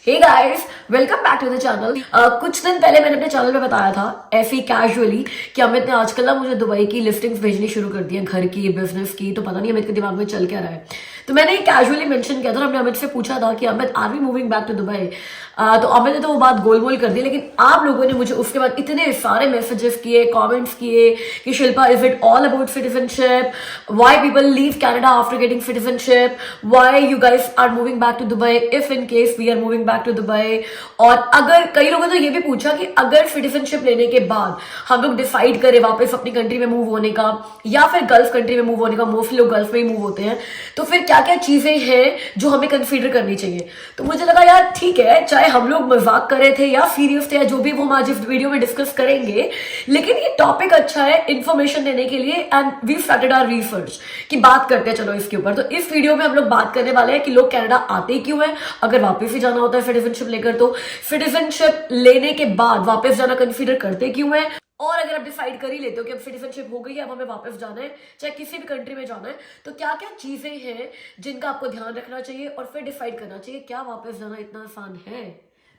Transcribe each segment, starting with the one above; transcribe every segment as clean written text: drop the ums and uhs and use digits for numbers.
Hey guys, welcome back to the channel. कुछ दिन पहले मैंने अपने चैनल पे बताया था ऐसे ही कैजुअली कि अमित ने आजकल ना मुझे दुबई की लिस्टिंग्स भेजनी शुरू कर दी है, घर की, बिजनेस की। तो पता नहीं अमित के दिमाग में चल क्या रहा है। तो मैंने कैजुअली मेंशन किया था, हमने अमित से पूछा था कि Amit are we moving back to Dubai. तो अमित ने तो वो बात गोल मोल कर दी, लेकिन आप लोगों ने मुझे उसके बाद इतने सारे मैसेजेस किए, कमेंट्स किए कि Shilpa, is it all about citizenship? Why people leave Canada after getting citizenship? Why you guys are moving back to Dubai if in case we are moving back to Dubai? और अगर कई लोगों ने तो ये भी पूछा कि अगर सिटीजनशिप लेने के बाद हम लोग डिसाइड करें वापस अपनी कंट्री में मूव होने का या फिर गल्फ कंट्री में मूव होने का, मोस्टली लोग गल्फ में ही मूव होते हैं, तो फिर क्या क्या चीजें हैं जो हमें कंसीडर करनी चाहिए। तो मुझे लगा यार ठीक है, चाहे हम लोग मजाक कर रहे थे या सीरियस थे या जो भी, वो हम आज इस वीडियो में डिस्कस करेंगे, लेकिन ये टॉपिक अच्छा है इन्फॉर्मेशन देने के लिए। And we started our research कि बात करते हैं चलो इसके ऊपर। तो इस वीडियो में हम लोग बात करने वाले हैं कि लोग कनाडा आते क्यों हैं, अगर वापस ही जाना होता है सिटीजनशिप लेकर, तो सिटीजनशिप लेने के बाद वापस जाना कंसीडर करते क्यों है, और अगर आप डिसाइड कर ही लेते हो कि अब सिटीजनशिप हो गई है, अब हमें वापस जाना है, चाहे किसी भी कंट्री में जाना है, तो क्या क्या चीजें हैं जिनका आपको ध्यान रखना चाहिए और फिर डिसाइड करना चाहिए क्या वापस जाना इतना आसान है।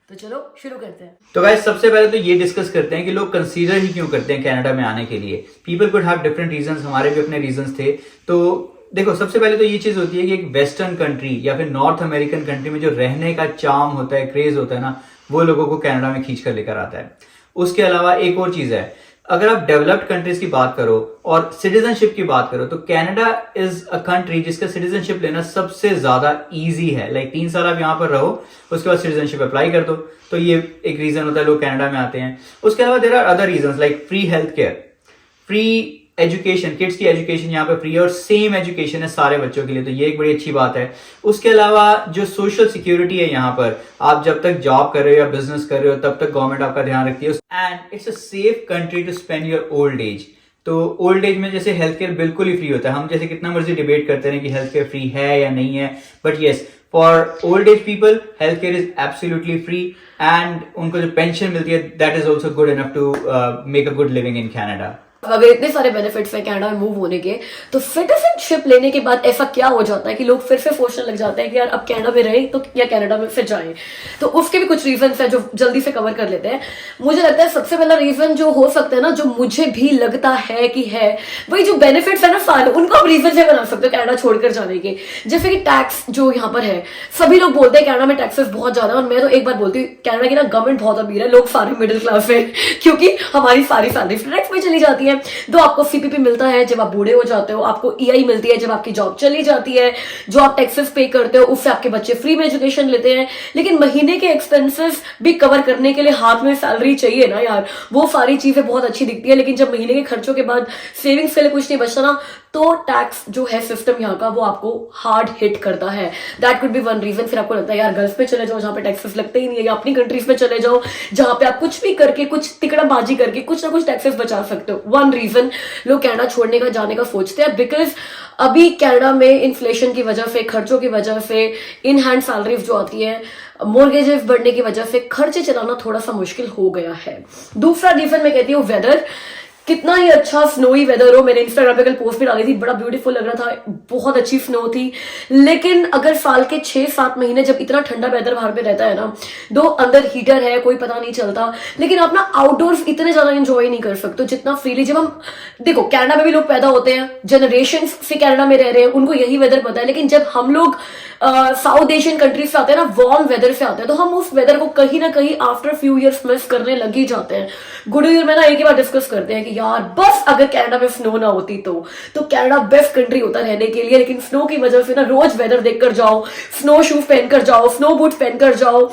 तो चलो शुरू करते हैं। तो गाइस, सबसे पहले तो ये डिस्कस करते हैं कि लोग कंसीडर ही क्यों करते हैं कनाडा में आने के लिए। People could have different reasons, हमारे भी अपने रीजंस थे। तो देखो, सबसे पहले तो ये चीज होती है कि एक वेस्टर्न कंट्री या फिर नॉर्थ अमेरिकन कंट्री में जो रहने का चार्म होता है, क्रेज होता है ना, वो लोगों को कनाडा में खींच कर लेकर आता है। उसके अलावा एक और चीज है, अगर आप डेवलप्ड कंट्रीज की बात करो और सिटीजनशिप की बात करो, तो कनाडा इज अ कंट्री जिसका सिटीजनशिप लेना सबसे ज्यादा इजी है। लाइक 3 साल आप यहाँ पर रहो, उसके बाद सिटीजनशिप अप्लाई कर दो। तो ये एक रीजन होता है लोग कनाडा में आते हैं। उसके अलावा there are other reasons like free health care, free education, kids की एजुकेशन यहाँ पे फ्री है और सेम एजुकेशन है सारे बच्चों के लिए, तो ये एक बड़ी अच्छी बात है। उसके अलावा जो सोशल सिक्योरिटी है यहाँ पर, आप जब तक जॉब कर रहे हो या बिजनेस कर रहे हो तब तक गवर्नमेंट आपका ध्यान रखती है। And it's a safe country to spend your old age. तो ओल्ड एज में जैसे हेल्थ केयर बिल्कुल ही फ्री होता है। हम जैसे कितना मर्जी डिबेट करते हैं कि हेल्थ केयर फ्री है या नहीं है, but yes, for old age people health care is absolutely free. And उनको जो पेंशन मिलती है that is also good enough to make a good living in Canada. अगर इतने सारे बेनिफिट्स हैं कनाडा में मूव होने के, तो सिटीजनशिप लेने के बाद ऐसा क्या हो जाता है कि लोग फिर से सोचने लग जाते हैं कि यार अब कनाडा में रहें तो या कनाडा में फिर जाएं। तो उसके भी कुछ रीजंस हैं जो जल्दी से कवर कर लेते हैं। मुझे लगता है सबसे पहला रीजन जो हो सकता है ना, जो मुझे भी लगता है कि है, वही जो बेनिफिट्स है ना सारे, उनको आप रीजन से बना सकते हो कनाडा छोड़कर जाने के। जैसे कि टैक्स जो यहाँ पर है, सभी लोग बोलते हैं कनाडा में टैक्सेस बहुत ज्यादा, और मैं तो एक बात बोलती हूँ, कनाडा की ना गवर्नमेंट बहुत अमीर है, लोग सारे मिडिल क्लास है, क्योंकि हमारी सारी सैलरी टैक्स में चली जाती है। तो आपको सीपीपी मिलता है जब आप बूढ़े हो जाते हो, आपको ईआई मिलती है जब आपकी जॉब चली जाती है, जो आप टैक्सेस पे करते हो उससे आपके बच्चे फ्री में एजुकेशन लेते हैं। लेकिन महीने के एक्सपेंसेस भी कवर करने के लिए हाथ में सैलरी चाहिए ना यार। वो सारी चीजें बहुत अच्छी दिखती है, लेकिन जब महीने के खर्चों के बाद सेविंग्स के लिए कुछ नहीं बचता ना, तो टैक्स जो है सिस्टम यहाँ का, वो आपको हार्ड हिट करता है। That could be one reason. फिर आपको लगता है यार गल्फ में चले जाओ जहां पे टैक्सेस लगते ही नहीं है, या अपनी कंट्रीज में चले जाओ जहां पे आप कुछ भी करके, कुछ तिकड़ाबाजी करके कुछ ना कुछ टैक्सेस बचा सकते हो। वन रीजन लोग कनाडा छोड़ने का, जाने का सोचते हैं, बिकॉज अभी कनाडा में इन्फ्लेशन की वजह से, खर्चों की वजह से, इन हैंड सैलरीज जो आती है, मॉर्गेजेस बढ़ने की वजह से खर्चे चलाना थोड़ा सा मुश्किल हो गया है। दूसरा रीजन मैं कहती हूँ वेदर। कितना ही अच्छा स्नोई वेदर हो, मैंने इंस्टाग्राम पे कल पोस्ट भी डाली थी, बड़ा ब्यूटीफुल लग रहा था, बहुत अच्छी स्नो थी। लेकिन अगर साल के 6-7 महीने जब इतना ठंडा वेदर बाहर पे रहता है ना, दो अंदर हीटर है, कोई पता नहीं चलता, लेकिन आप ना आउटडोर्स इतने ज्यादा एंजॉय नहीं कर सकते जितना फ्रीली जब हम, देखो कनाडा में भी लोग पैदा होते हैं, जनरेशन से कनाडा में रह रहे हैं, उनको यही वेदर पता है। लेकिन जब हम लोग साउथ एशियन कंट्रीज से आते हैं ना, वार्म वेदर से आते हैं, तो हम उस वेदर को कहीं ना कहीं आफ्टर फ्यू इयर्स मिस करने लग ही जाते हैं। गुड ईयर में ना एक ही बार डिस्कस करते हैं कि यार बस अगर कनाडा में स्नो ना होती तो कनाडा बेस्ट कंट्री होता रहने के लिए। लेकिन स्नो की वजह से ना रोज वेदर देखकर जाओ, स्नो शूज पहनकर जाओ, स्नो बूट पहनकर जाओ,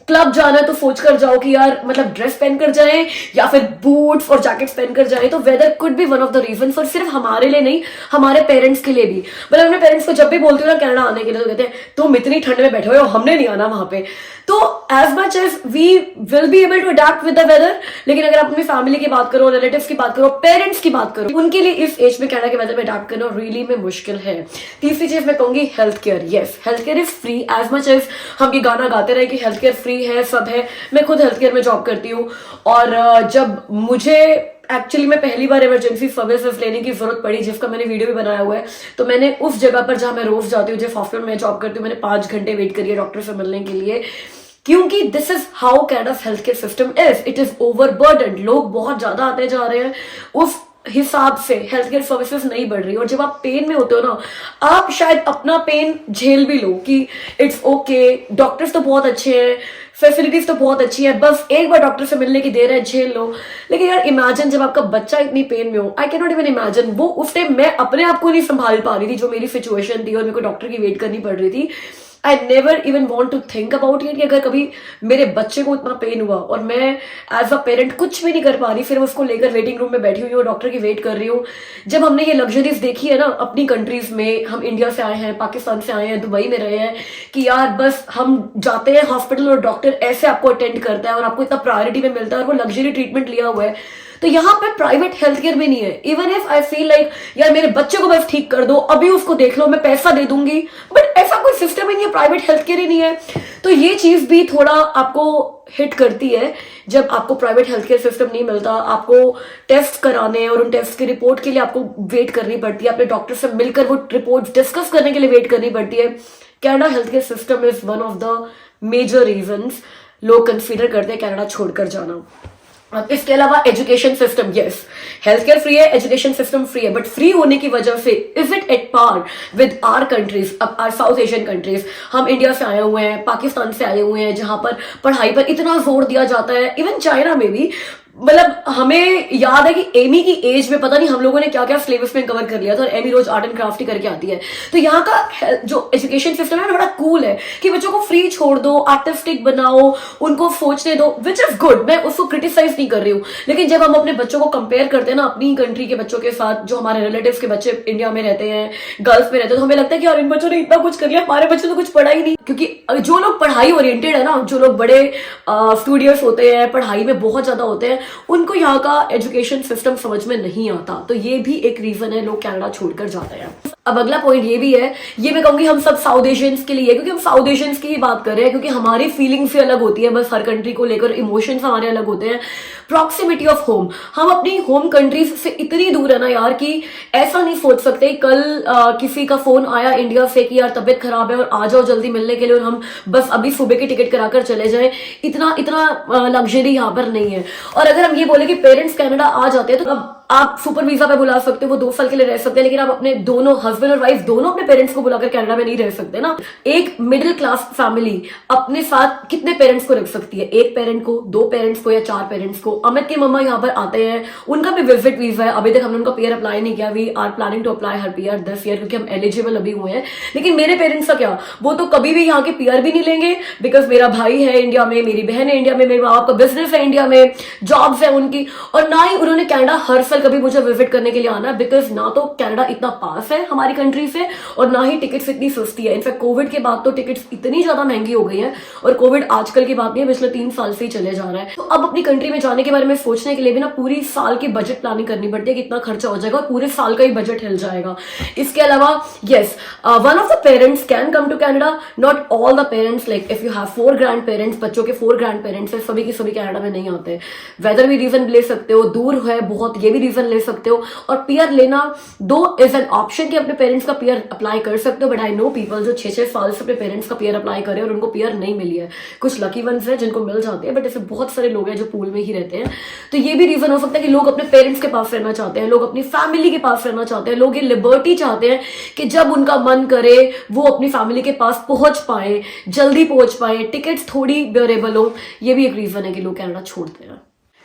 क्लब जाना है तो सोच कर जाओ कि यार मतलब ड्रेस पहनकर जाए या फिर बूट्स और जैकेट्स पहनकर जाए। तो weather could be one of the reason, और सिर्फ हमारे लिए नहीं, हमारे पेरेंट्स के लिए भी। मतलब अपने पेरेंट्स को जब भी बोलती हूँ ना कनाडा आने के लिए, तो कहते हैं तुम इतनी ठंड में बैठे हुए हो, हमने नहीं आना वहां पे। तो as much as we will be able to adapt with the weather, लेकिन अगर आप अपनी फैमिली की बात करो, रिलेटिव्स की बात करो, पेरेंट्स की बात करो, उनके लिए इस एज में कनाडा के वेदर में अडेप्ट करना रियली में मुश्किल है। तीसरी चीज मैं कहूंगी health care. Yes, health care is free. As much as हम ये गाना गाते रहे कि हेल्थ केयर फ्री है, सब है, मैं खुद हेल्थ केयर में जॉब करती हूँ, और जब मुझे एक्चुअली मैं पहली बार इमरजेंसी सर्विसेज लेने की जरूरत पड़ी, जिसका मैंने वीडियो भी बनाया हुआ है, तो मैंने उस जगह पर जहां मैं रोज जाती हूँ, जिस हॉस्पिटल में जॉब करती हूँ, मैंने 5 घंटे वेट करी है डॉक्टर से मिलने के लिए। क्योंकि this is how Canada health care system is, it is overburden. लोग बहुत ज्यादा आते जा रहे हैं, उस हिसाब से हेल्थ केयर सर्विसेज नहीं बढ़ रही। और जब आप पेन में होते हो ना, आप शायद अपना पेन झेल भी लो कि इट्स ओके, डॉक्टर्स तो बहुत अच्छे हैं, फैसिलिटीज तो बहुत अच्छी है, बस एक बार डॉक्टर से मिलने की देर है, झेल लो। लेकिन यार इमेजिन जब आपका बच्चा इतनी पेन में हो, I can not even imagine. वो उस टाइम मैं अपने आप को नहीं संभाल पा रही थी, जो मेरी सिचुएशन थी और मेरे को डॉक्टर की वेट करनी पड़ रही थी। I never even want to think about it कि अगर कभी मेरे बच्चे को इतना पेन हुआ और मैं एज अ पेरेंट कुछ भी नहीं कर पा रही, फिर उसको लेकर वेटिंग रूम में बैठी हुई हूँ, डॉक्टर की वेट कर रही हूँ। जब हमने ये लग्जरीज देखी है ना अपनी कंट्रीज में, हम इंडिया से आए हैं, पाकिस्तान से आए हैं, दुबई में रहे हैं, कि यार बस हम जाते हैं हॉस्पिटल और डॉक्टर ऐसे आपको अटेंड करता है और आपको इतना प्रायोरिटी में मिलता है और वो लग्जरी ट्रीटमेंट लिया हुआ है। तो यहाँ पे प्राइवेट हेल्थ केयर में नहीं है। Even if I feel like यार मेरे बच्चे को बस ठीक कर दो, अभी उसको देख लो, मैं पैसा दे दूंगी, बट ऐसा कोई सिस्टम ही नहीं है, प्राइवेट हेल्थ केयर ही नहीं है। तो ये चीज भी थोड़ा आपको हिट करती है जब आपको प्राइवेट हेल्थ केयर सिस्टम नहीं मिलता। आपको टेस्ट कराने और उन टेस्ट की रिपोर्ट के लिए आपको वेट करनी पड़ती है, अपने डॉक्टर से मिलकर वो रिपोर्ट डिस्कस करने के लिए वेट करनी पड़ती है। Canada health care system is one of the major reasons लोग कंसीडर करते हैं कनाडा छोड़कर जाना। अब इसके अलावा education system, yes health care free है, एजुकेशन सिस्टम फ्री है, बट फ्री होने की वजह से is it at par with our countries, अब आर साउथ एशियन कंट्रीज। हम इंडिया से आए हुए हैं, पाकिस्तान से आए हुए हैं, जहां पर पढ़ाई पर इतना जोर दिया जाता है। इवन चाइना में भी, मतलब हमें याद है कि एमी की एज में पता नहीं हम लोगों ने क्या क्या सिलेबस में कवर कर लिया था, और एमी रोज आर्ट एंड क्राफ्ट ही करके आती है। तो यहाँ का जो एजुकेशन सिस्टम है बड़ा कूल है कि बच्चों को फ्री छोड़ दो, आर्टिस्टिक बनाओ, उनको सोचने दो, विच इज गुड, मैं उसको क्रिटिसाइज नहीं कर रही हूँ। लेकिन जब हम अपने बच्चों को कंपेयर करते हैं ना अपनी कंट्री के बच्चों के साथ, जो हमारे रिलेटिव्स के बच्चे इंडिया में रहते हैं, गल्फ में रहते हैं, तो हमें लगता है कि यार इन बच्चों ने इतना कुछ कर लिया, हमारे बच्चों ने कुछ पढ़ा ही नहीं। क्योंकि जो लोग पढ़ाई ओरिएंटेड है ना, जो लोग बड़े स्टूडियस होते हैं, पढ़ाई में बहुत ज्यादा होते हैं, उनको यहाँ का एजुकेशन सिस्टम समझ में नहीं आता। तो ये भी एक रीजन है लोग कनाडा छोड़कर जाते हैं। अब अगला पॉइंट ये भी है, ये मैं कहूंगी हम सब साउथ एशियंस के लिए, क्योंकि हम साउथ एशियंस की ही बात कर रहे हैं, क्योंकि हमारी फीलिंग्स भी अलग होती है, बस हर कंट्री को लेकर इमोशंस हमारे अलग होते हैं। प्रॉक्सिमिटी ऑफ होम, हम अपनी होम कंट्रीज से इतनी दूर है ना यार कि ऐसा नहीं सोच सकते कल किसी का फोन आया इंडिया से कि यार तबीयत खराब है और आ जाओ जल्दी मिलने के लिए, और हम बस अभी सुबह की टिकट कराकर चले जाएं। इतना लग्जरी यहाँ पर नहीं है। और अगर हम ये बोले कि पेरेंट्स कनाडा आ जाते हैं, तो अब आप सुपर वीजा पे बुला सकते हो, वो 2 साल के लिए रह सकते हैं, लेकिन आप अपने दोनों हस्बैंड और वाइफ दोनों अपने पेरेंट्स को बुलाकर कनाडा में नहीं रह सकते ना। एक मिडिल क्लास फैमिली अपने साथ कितने पेरेंट्स को रख सकती है? 1 पेरेंट को, 2 पेरेंट्स को या 4 पेरेंट्स को। अमित के मम्मा यहाँ पर आते हैं, उनका भी विजिट वीजा है, अभी तक हमने उनका पीआर अप्लाई नहीं किया। We are planning to apply her PR this year, क्योंकि हम एलिजिबल अभी हुए हैं। लेकिन मेरे पेरेंट्स का क्या, वो तो कभी भी यहाँ के पीआर भी नहीं लेंगे, बिकॉज मेरा भाई है इंडिया में, मेरी बहन है इंडिया में, मेरे माँ बाप का बिजनेस है इंडिया में, जॉब्स है उनकी, और ना ही उन्होंने कनाडा हर साल कभी मुझे विजिट करने के लिए आना, बिकॉज ना तो कनाडा इतना पास है हमारी कंट्री से, और ना ही टिकट्स इतनी सस्ती है। इनफैक्ट कोविड के बाद तो टिकट्स इतनी ज्यादा महंगी हो गई है, और कोविड आजकल की बात नहीं है, पिछले 3 साल से ही चले जा रहा है। तो अब अपनी कंट्री में जाने के बारे में सोचने के लिए भी ना पूरी साल की बजट प्लानिंग करनी पड़ती है, कितना खर्चा हो जाएगा, और पूरे साल का ही बजट हिल जाएगा। इसके अलावा yes, one of the parents can come to Canada, not all the parents. Like if you have 4 grandparents, बच्चों के 4 ग्रैंड पेरेंट्स है, सभी के सभी कनाडा में नहीं आते। वेदर भी रीजन ले सकते हो, दूर है बहुत, ये भी रीजन ले सकते हो। और पीआर लेना दो इज एन ऑप्शन कि अपने पेरेंट्स का पीआर अप्लाई कर सकते हो, बट आई नो पीपल जो 6-6 साल से अपने पेरेंट्स का पीआर अप्लाई करे और उनको पीआर नहीं मिली है। कुछ लकी वंस है जिनको मिल जाते हैं, बट ऐसे बहुत सारे लोग हैं जो पूल में ही रहते हैं। तो ये भी रीजन हो सकता है कि लोग अपने पेरेंट्स के पास रहना चाहते हैं, लोग अपनी फैमिली के पास रहना चाहते हैं, लोग ये लिबर्टी चाहते हैं कि जब उनका मन करे वो अपनी फैमिली के पास पहुंच पाए, जल्दी पहुंच पाए, टिकट्स थोड़ी बेयरेबल हो। ये भी एक रीजन है कि लोग कनाडा छोड़ते हैं।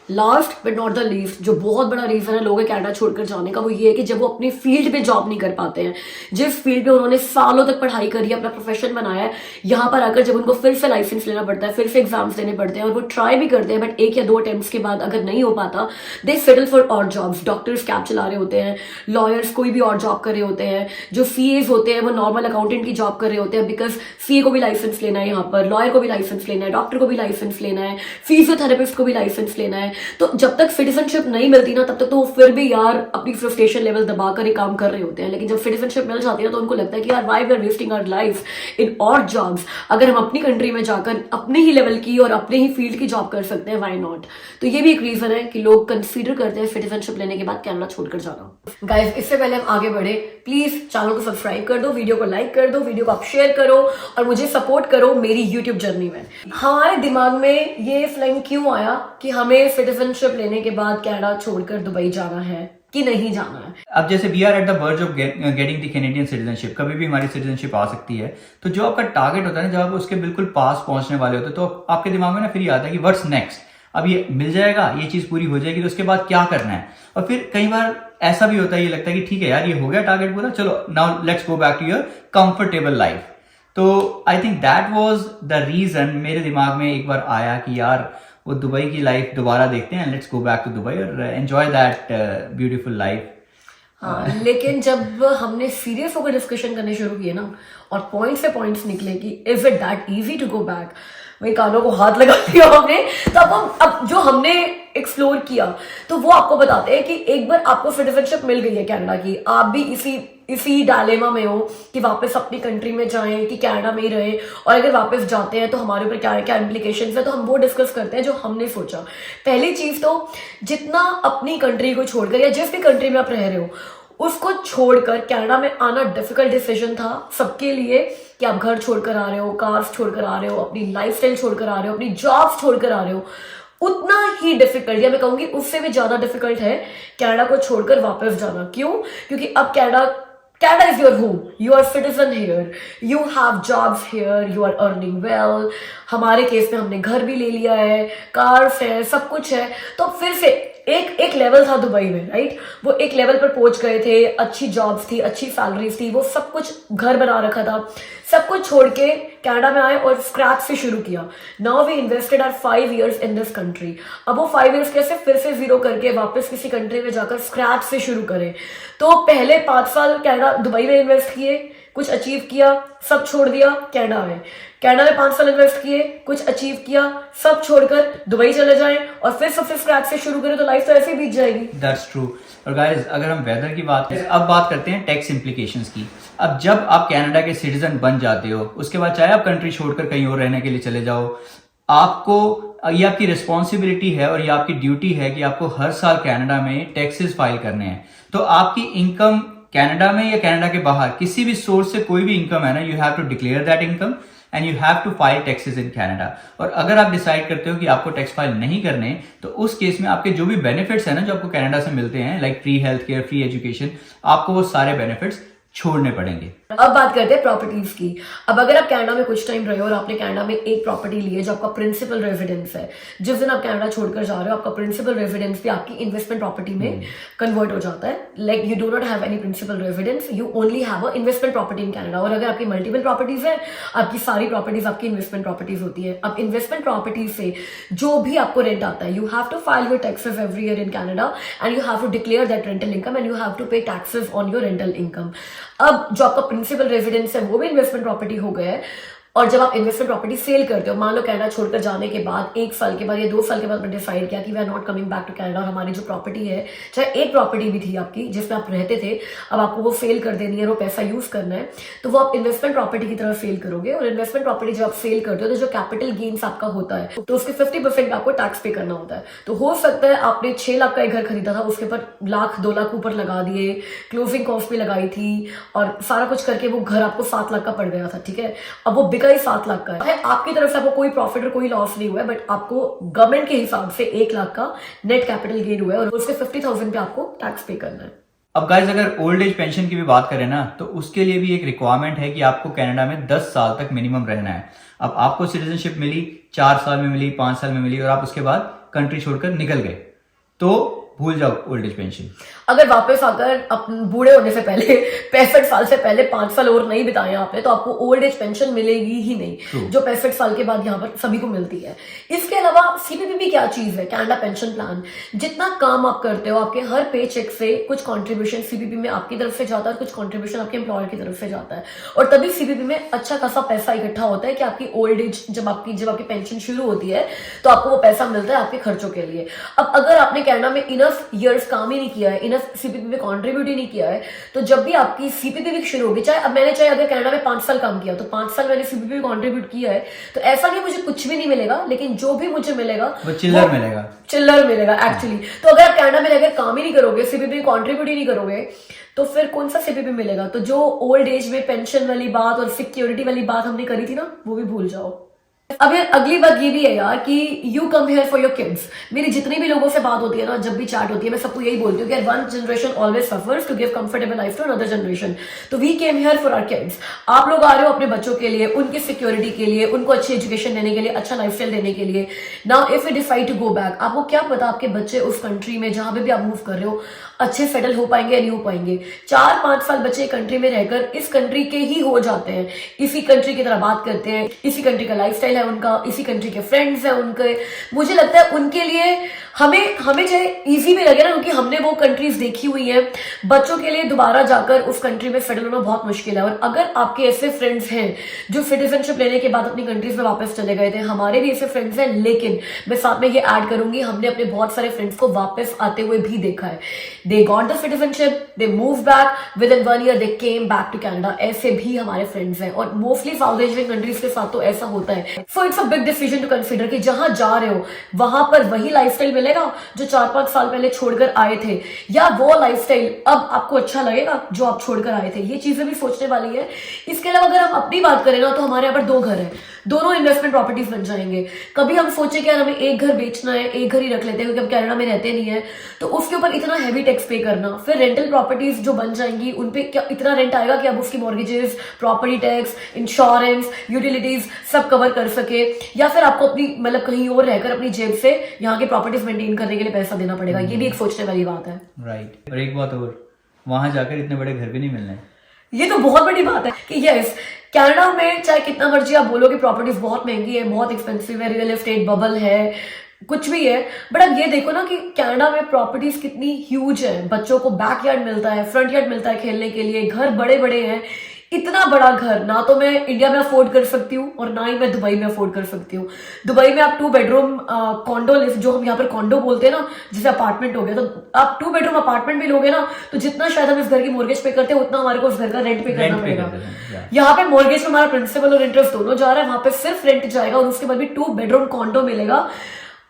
Last but not the least, जो बहुत बड़ा रीजन है लोगों के कनाडा छोड़कर जाने का, वो ये है कि जब वो अपनी फील्ड पे जॉब नहीं कर पाते हैं, जिस फील्ड पे उन्होंने सालों तक पढ़ाई करी है, अपना प्रोफेशन बनाया है, यहाँ पर आकर जब उनको फिर से लाइसेंस लेना पड़ता है, फिर से एग्जाम्स देने पड़ते हैं, और वो ट्राई भी करते हैं, बट 1 या 2 अटेम्प्ट्स के बाद अगर नहीं हो पाता, दे सेटल फॉर और जॉब्स। डॉक्टर्स कैब चला रहे होते हैं, लॉयर्स कोई भी और जॉब कर रहे होते हैं, जो सीएज होते हैं वो नॉर्मल अकाउंटेंट की जॉब कर रहे होते हैं, बिकॉज सीए को भी लाइसेंस लेना है यहाँ पर, लॉयर को भी लाइसेंस लेना है, डॉक्टर को भी लाइसेंस लेना है, फिजियोथेरेपिस्ट को भी लाइसेंस लेना है। तो जब तक सिटीजनशिप नहीं मिलती ना, तब तक तो वो फिर भी यार अपनी फ्रस्ट्रेशन लेवल दबा कर ही काम कर रहे होते हैं। लेकिन जब सिटीजनशिप मिल जाती है ना, तो उनको लगता है कि यार why we are wasting our life in our jobs, अगर हम अपनी कंट्री में जाकर अपने ही लेवल की और अपने ही फील्ड की जॉब कर सकते हैं, व्हाई नॉट। तो ये भी एक रीजन है कि लोग कंसीडर करते हैं सिटीजनशिप लेने के बाद कनाडा छोड़कर जाना। गाइस, इससे पहले हम आगे बढ़े, प्लीज चैनल को सब्सक्राइब कर दो, वीडियो को लाइक कर दो, वीडियो को आप शेयर करो और मुझे सपोर्ट करो मेरी यूट्यूब जर्नी में। हमारे दिमाग में ये फ्लाइंग क्यों आया कि हमें सिटीजनशिप लेने के बाद कनाडा छोड़कर दुबई जाना है कि नहीं जाना है? अब जैसे we are at the verge of getting the Canadian citizenship, कभी भी हमारी सिटीजनशिप आ सकती है। तो जो आपका टारगेट होता है ना, जब आप उसके बिल्कुल पास पहुंचने वाले होते हैं, तो आपके दिमाग में ना फिर ये आता है कि व्हाट्स नेक्स्ट, अब ये मिल जाएगा, ये चीज पूरी हो जाएगी, तो उसके बाद क्या करना है। और फिर कई बार ऐसा भी होता है, ये लगता है कि ठीक है यार, ये हो गया टारगेट पूरा, चलो now let's go back to your comfortable life. तो I think that was the reason मेरे दिमाग में एक बार आया कि यार वो दुबई की लाइफ दोबारा देखते हैं, let's go back to Dubai और एंजॉय दैट ब्यूटीफुल लाइफ। हाँ, लेकिन जब हमने सीरियस होकर डिस्कशन करने शुरू किए ना, और पॉइंट्स पे पॉइंट्स निकले कि is it that easy to go back, वही कानों को हाथ लगा दिया हमने। तो अब जो हमने एक्सप्लोर किया, तो वो आपको बताते हैं कि एक बार आपको सिटीजनशिप मिल गई है कनाडा की, आप भी इसी डायलेमा में हो कि वापस अपनी कंट्री में जाएं कि कनाडा में ही रहे, और अगर वापस जाते हैं तो हमारे ऊपर क्या क्या इम्प्लीकेशंस है। तो हम वो डिस्कस करते हैं जो हमने सोचा। पहली चीज तो, जितना अपनी कंट्री को छोड़कर या जिस भी कंट्री में आप रह रहे हो उसको छोड़कर कनाडा में आना डिफिकल्ट डिसीजन था सबके लिए, कि आप घर छोड़कर आ रहे हो, कार्स छोड़कर आ रहे हो, अपनी लाइफस्टाइल छोड़कर आ रहे हो, अपनी जॉब्स छोड़कर आ रहे हो। उतना ही डिफिकल्ट, या मैं कहूंगी उससे भी ज्यादा डिफिकल्ट है कनाडा को छोड़कर वापस जाना। क्यों? क्योंकि अब Canada is your home. You are citizen here. You have jobs here. You are earning well. हमारे केस में हमने घर भी ले लिया है, कार्स है, सब कुछ है। तो फिर से एक लेवल था दुबई में, राइट? वो एक लेवल पर पहुंच गए थे, अच्छी जॉब्स थी, अच्छी सैलरीज थी, वो सब कुछ घर बना रखा था। सब कुछ छोड़ के कनाडा में आए और स्क्रैच से शुरू किया। Now we invested our 5 years in this country. अब वो 5 years कैसे फिर से जीरो करके वापस किसी कंट्री में जाकर स्क्रैच से शुरू करें। तो पहले 5 साल कनाडा दुबई में इन्वेस्ट किए, कुछ अचीव किया, सब छोड़ दिया, कनाडा में। कनाडा में 5 साल इन्वेस्ट किए, कुछ अचीव किया, सब छोड़कर दुबई चले जाएं और फिर सबसे स्क्रैच से शुरू करें, तो लाइफ तो ऐसे ही बीत जाएगी। That's true. और गाइस, अगर हम वेदर की बात करें, अब बात करते हैं टैक्स इम्प्लीकेशंस की। अब जब आप कनाडा के सिटीजन बन जाते हो, उसके बाद चाहे आप कंट्री छोड़कर कहीं और रहने के लिए चले जाओ, आपको ये आपकी रिस्पॉन्सिबिलिटी है और ये आपकी ड्यूटी है कि आपको हर साल कनाडा में टैक्सेस फाइल करने हैं। तो आपकी इनकम कनाडा में या कनाडा के बाहर किसी भी सोर्स से कोई भी इनकम है ना, you have to declare that income and you have to file taxes in Canada. और अगर आप डिसाइड करते हो कि आपको टैक्स फाइल नहीं करने, तो उस केस में आपके जो भी बेनिफिट्स है ना, जो आपको कनाडा से मिलते हैं, like free health care, free education, आपको वो सारे बेनिफिट्स छोड़ने पड़ेंगे। अब बात करते हैं प्रॉपर्टीज की। अब अगर आप कनाडा में कुछ टाइम रहे हो और आपने कनाडा में एक प्रॉपर्टी ली है जो आपका प्रिंसिपल रेजिडेंस है, जिस दिन आप कनाडा छोड़कर जा रहे हो, आपका प्रिंसिपल रेजिडेंस भी आपकी इन्वेस्टमेंट प्रॉपर्टी में कन्वर्ट हो जाता है। Like you do not have any principal residence, you only have a investment property in Canada. और अगर आपकी मल्टीपल प्रॉपर्टीज है, आपकी सारी प्रॉपर्टीज आपकी इन्वेस्टमेंट प्रॉपर्टीज होती है। अब इन्वेस्टमेंट प्रॉपर्टीज से जो भी आपको रेंट आता है, you have to file your taxes every year in Canada and you have to declare that rental income and you have to pay taxes on your rental income. अब जो आपका principal residence है वो भी investment property हो गया है। और जब आप इन्वेस्टमेंट प्रॉपर्टी सेल करते हो, मान लो कनाडा छोड़कर जाने के बाद 1 साल के बाद या 2 साल के बाद डिसाइड किया कि we are not coming back to Canada, और हमारी जो प्रॉपर्टी है, चाहे एक प्रॉपर्टी भी थी आपकी जिसमें आप रहते थे, अब आपको वो सेल कर देनी है और वो पैसा यूज करना है, तो वो आप इन्वेस्टमेंट प्रॉपर्टी की तरह सेल करोगे। और इन्वेस्टमेंट प्रॉपर्टी जब आप सेल करते हो, तो जो कैपिटल गेन्स आपका होता है, तो उसके 50% आपको टैक्स पे करना होता है। तो हो सकता है आपने 6 लाख का एक घर खरीदा था, उसके ऊपर 1-2 लाख ऊपर लगा दिए, क्लोजिंग कॉस्ट भी लगाई थी और सारा कुछ करके वो घर आपको 7 लाख का पड़ गया था, ठीक है? अब वो बिका ही 7 लाख का है। आपकी तरफ से आपको कोई प्रॉफिट और कोई लॉस नहीं हुआ है, बट आपको गवर्नमेंट के हिसाब से 1 लाख का नेट कैपिटल गेन हुआ है और उसके 50,000 पे आपको टैक्स पे करना है। अब गाइस, अगर ओल्ड एज पेंशन की भी बात करें ना, तो उसके लिए भी एक रिक्वायरमेंट है कि आपको कनाडा में 10 साल तक मिनिमम रहना है। अब आपको सिटीजनशिप मिली, 4 साल में मिली, 5 साल में मिली, और आप उसके बाद कंट्री छोड़कर निकल गए, तो भूल जाओ ओल्ड एज पेंशन। अगर वापस आकर बूढ़े होने से पहले 65 साल से पहले 5 साल और नहीं बिताए आपने तो आपको ओल्ड एज पेंशन मिलेगी ही नहीं, जो 65 साल के बाद यहाँ पर सभी को मिलती है। इसके अलावा सीपीपी क्या चीज है, कनाडा पेंशन प्लान, जितना काम आप करते हो आपके हर पे चेक से कुछ कंट्रीब्यूशन सीपीपी में आपकी तरफ से जाता है, कुछ कंट्रीब्यूशन आपके एम्प्लॉयर की तरफ से जाता है, और तभी सीपीपी में अच्छा खासा पैसा इकट्ठा होता है कि आपकी ओल्ड एज जब आपकी पेंशन शुरू होती है तो आपको वो पैसा मिलता है आपके खर्चों के लिए। अब अगर आपने कनाडा में इनफ ईयर्स काम ही नहीं किया है, सीपीपी में कंट्रीब्यूट ही नहीं किया है, तो जब भी आपकी सीपीपी भी शुरू होगी, चाहे अगर कनाडा में 5 साल काम किया तो 5 साल मैंने सीपीपी में कंट्रीब्यूट किया है, तो ऐसा नहीं मुझे कुछ भी नहीं मिलेगा, लेकिन जो भी मुझे मिलेगा वो चिल्लर मिलेगा एक्चुअली। तो अगर आप कनाडा में रहकर काम ही नहीं करोगे, सीपीपी में कंट्रीब्यूट ही नहीं करोगे, तो फिर कौन सा सीपीपी मिलेगा? तो जो ओल्ड एज में पेंशन वाली बात और सिक्योरिटी वाली बात हमने करी थी ना, वो भी भूल जाओ। अब यार अगली बात ये भी है यार कि you come here for your kids. मेरी जितनी भी लोगों से बात होती है ना, जब भी चैट होती है, मैं सबको यही बोलती हूँ कि one generation always suffers to give comfortable life to another generation, तो we came here for our kids. आप लोग आ रहे हो अपने बच्चों के लिए, उनकी सिक्योरिटी के लिए, उनको अच्छी एजुकेशन देने के लिए, अच्छा लाइफस्टाइल देने के लिए। Now if you decide to go back, आपको क्या पता आपके बच्चे उस कंट्री में जहां भी आप मूव कर रहे हो अच्छे सेटल हो पाएंगे या नहीं हो पाएंगे। 4-5 साल बच्चे कंट्री में रहकर इस कंट्री के ही हो जाते हैं, इसी कंट्री की तरह बात करते हैं, इसी कंट्री का लाइफस्टाइल है उनका, इसी कंट्री के फ्रेंड्स हैं उनके। मुझे लगता है उनके लिए हमें चाहे इजी भी लगे ना, क्योंकि हमने वो कंट्रीज देखी हुई है, बच्चों के लिए दोबारा जाकर उस कंट्री में सेटल होना बहुत मुश्किल है। और अगर आपके ऐसे फ्रेंड्स हैं जो सिटीजनशिप लेने के बाद अपनी कंट्रीज में वापस चले गए थे, हमारे भी ऐसे फ्रेंड्स हैं, लेकिन मैं साथ में ये ऐड करूंगी, हमने अपने बहुत सारे फ्रेंड्स को वापस आते हुए भी देखा है। They got the citizenship, they move back, within 1 year they came back to Canada. ऐसे भी हमारे फ्रेंड्स हैं, और मोस्टली साउथ एशियन कंट्रीज के साथ तो ऐसा होता है। So it's a big decision to consider कि जहां जा रहे हो वहां पर वही लाइफस्टाइल मिलेगा जो 4-5 साल पहले छोड़कर आए थे, या वो लाइफस्टाइल अब आपको अच्छा लगेगा जो आप छोड़कर आए थे। ये चीजें भी सोचने वाली है। इसके अलावा अगर हम अपनी बात करें ना, तो हमारे यहाँ पर 2 घर हैं, दोनों इन्वेस्टमेंट प्रॉपर्टीज बन जाएंगे। कभी हम सोचे कि यार हमें एक घर बेचना है, एक घर ही रख लेते हैं क्योंकि हम कनाडा में रहते नहीं है, तो उसके ऊपर इतना हैवी टैक्स पे करना, फिर रेंटल प्रॉपर्टीज जो बन जाएंगी उन पे क्या इतना रेंट आएगा कि अब उसकी mortgages, property tax, insurance, utilities सब कवर कर सके, या फिर आपको अपनी मतलब कहीं और रहकर अपनी जेब से यहाँ की प्रॉपर्टीज मेंटेन करने के लिए पैसा देना पड़ेगा। ये भी एक सोचने वाली बात है। राइट। और एक बात और, वहां जाकर इतने बड़े घर भी नहीं मिलने। ये तो बहुत बड़ी बात है कि यस, कनाडा में चाहे कितना मर्जी आप बोलो कि प्रॉपर्टीज बहुत महंगी है, बहुत एक्सपेंसिव है, रियल एस्टेट बबल है, कुछ भी है, बट अब ये देखो ना कि कनाडा में प्रॉपर्टीज कितनी ह्यूज है। बच्चों को बैकयार्ड मिलता है, फ्रंट यार्ड मिलता है खेलने के लिए, घर बड़े बड़े हैं। इतना बड़ा घर ना तो मैं इंडिया में अफोर्ड कर सकती हूँ और ना ही मैं दुबई में अफोर्ड कर सकती हूँ। दुबई में आप 2 bedroom कॉन्डो, जो हम यहाँ पर कॉन्डो बोलते हैं ना, जैसे अपार्टमेंट हो गया, तो आप 2 bedroom अपार्टमेंट भी लोगे ना, तो जितना शायद हम इस घर की मॉर्गेज पे करते हैं उतना हमारे को उस घर का रेंट पे करना पड़ेगा। यहाँ पे मॉर्गेज में हमारा प्रिंसिपल और इंटरेस्ट दोनों जा रहा है, वहां पे सिर्फ रेंट जाएगा, और उसके बाद भी 2 bedroom कॉन्डो मिलेगा,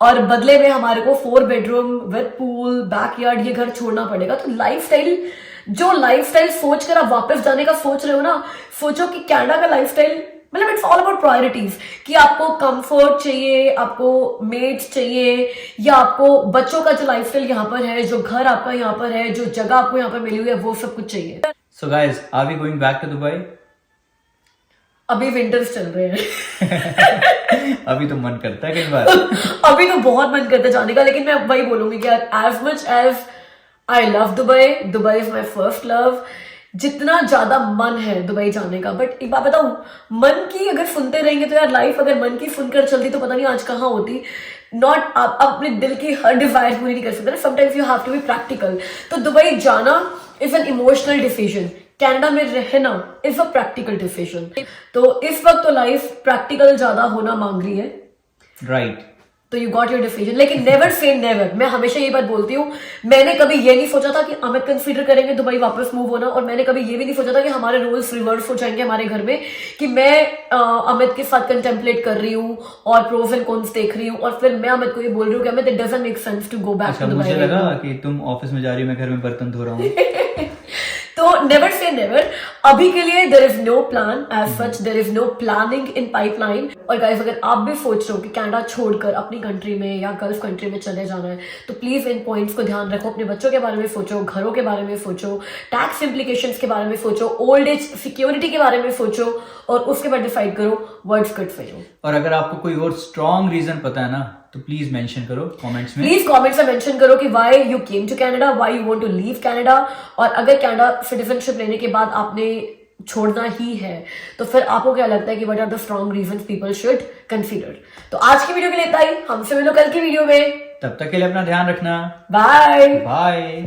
और बदले में हमारे को 4 bedroom विद पूल, बैकयार्ड ये घर छोड़ना पड़ेगा। तो लाइफस्टाइल सोचकर आप वापस जाने का सोच रहे हो ना, सोचो कि कनाडा का लाइफस्टाइल मतलब इट्स ऑल अबाउट प्रायोरिटीज, कि आपको कंफर्ट चाहिए, आपको मेट्स चाहिए, या आपको बच्चों का जो लाइफस्टाइल यहाँ पर है, जो घर आपका यहाँ पर है, जो जगह आपको यहाँ पर मिली हुई है, वो सब कुछ चाहिए। So guys, are we going back to Dubai? अभी विंटर्स चल रहे हैं अभी तो मन करता है कई बार अभी तो बहुत मन करता है जाने का, लेकिन मैं वही बोलूंगी कि as much as I love Dubai, Dubai is my first love, जितना ज्यादा मन है दुबई जाने का, बट एक बात बताऊं, मन की अगर सुनते रहेंगे तो यार लाइफ अगर मन की सुनकर चलती तो पता नहीं आज कहाँ होती। नॉट आप अपने दिल की हर डिजायर पूरी नहीं कर सकते ना, sometimes you have to be practical. तो दुबई जाना is an emotional decision, Canada में रहना इज अ प्रैक्टिकल डिसीजन। तो इस वक्त तो लाइफ प्रैक्टिकल ज्यादा होना मांग रही है, राइट। तो यू गॉट योर डिसीजन, लेकिन नेवर से नेवर। मैं हमेशा ये बात बोलती हूँ, मैंने कभी ये नहीं सोचा था कि अमित कंसीडर करेंगे दुबई वापस मूव होना, और मैंने कभी ये भी नहीं सोचा था कि हमारे रोल्स रिवर्स हो जाएंगे हमारे घर में, कि मैं अमित के साथ कंटेम्पलेट कर रही हूँ और प्रोज एंड कॉन्स देख रही हूँ, और फिर मैं अमित को ये बोल रही हूँ कि Amit it doesn't make sense to go back to Dubai. मुझे लगा कि तुम ऑफिस में जा रही हो, मैं घर में बर्तन धो रहा हूँ तो नेवर से नेवर, अभी के लिए there is no plan as such, there is no planning in pipeline. और गाइस, अगर आप भी सोच रहे हो कि कनाडा छोड़कर अपनी कंट्री में या गल्फ कंट्री में चले जाना है, तो प्लीज इन पॉइंट्स को ध्यान रखो। अपने बच्चों के बारे में सोचो, घरों के बारे में सोचो, टैक्स इम्प्लीकेशंस के बारे में सोचो, ओल्ड एज सिक्योरिटी के बारे में सोचो, और उसके बाद डिसाइड करो व्हाट्स गुड फॉर यू। और अगर आपको कोई और स्ट्रॉन्ग रीजन पता है ना तो प्लीज मेंशन करो कमेंट्स में। प्लीज कमेंट्स में मेंशन करो कि why you came to Canada, why you want to leave Canada, और अगर कनाडा सिटीजनशिप लेने के बाद आपने छोड़ना ही है तो फिर आपको क्या लगता है कि what are the strong reasons people should consider. तो आज की वीडियो के लिए इतना ही, हमसे मिलो कल की वीडियो में, तब तक के लिए अपना ध्यान रखना। Bye bye.